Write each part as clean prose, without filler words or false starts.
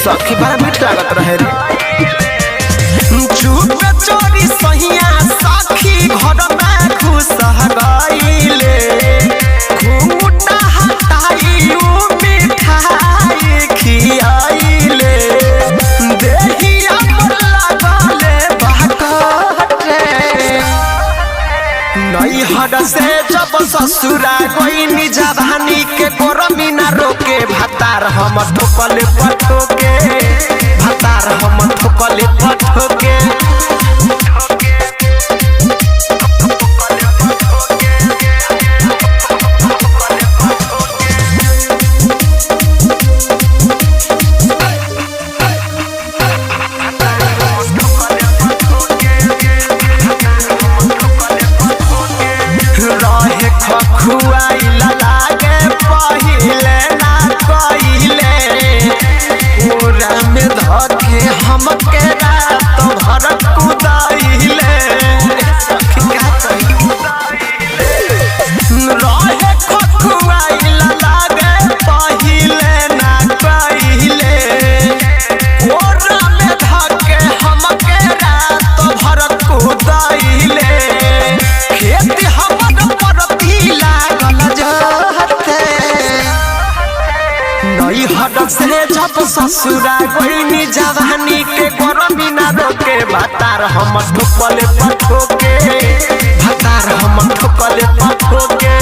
सखी बड़ा मीठ लागत रहे रे। चुप चोरी सहिया सखी घर में घुस गईले, घूंघटा हटाई मिठाई खियाइले, देहिया लगले बाकटे। नैहर से जब ससुरा गईनी जवानी के गरमी ना रोके, भातार हम ठोकले पठोके, भातार हम ठोकले पठोके। रहे खखुआइला लागे पहिले ना कइले, पूरा में धके हमके रात भर कुदाइले। रहे खखुआइला लागे पहिले ना कइले, पूरा में धके हमके रात भर कुदाइले। खेती हमर परती लागल जहते, नैहर से जब ससुरा गईनी जवानी के गरमी ना रोके, भातार हम ठोकले पठोके, भातार हम ठोकले पठोके।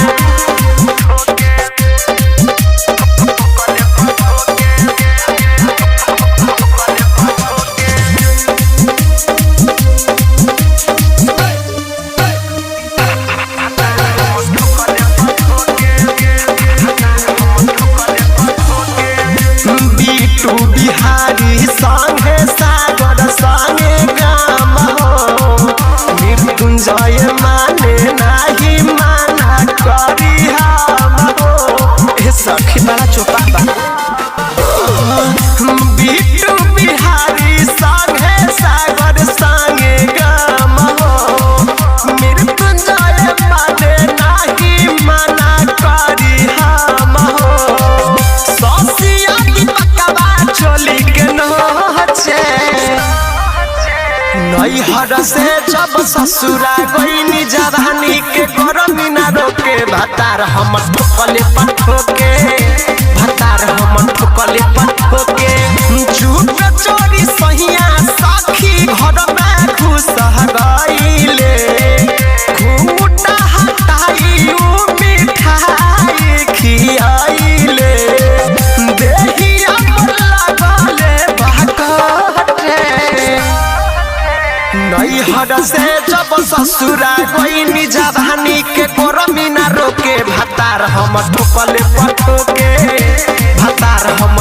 बिटू बिहारी संगे सागर संगे गाम हो, मृत्युंजय माने नाही माना करी हम हो। ए सखी बड़ा चोपा बा। बिटू बिहारी संगे सागर संगे गाम हो, मृत्युंजय माने नाही माना करी हम हो। ससिया चोली के नचे, नैहर से जब ससुरा गईनी जवानी के गरमी ना रोके, भातार हम ठोकले पठोके, भातार हम ठोकले पठोके। चुप चोरी सहिया सखी घर में घुस गईले, घूंघटा हटाई मिठाई खियाइले, देहिया नैहर से जब ससुरा गईनी जवानी के गरमी ना रोके, भातार हम ठोकले पठोके, भातार हम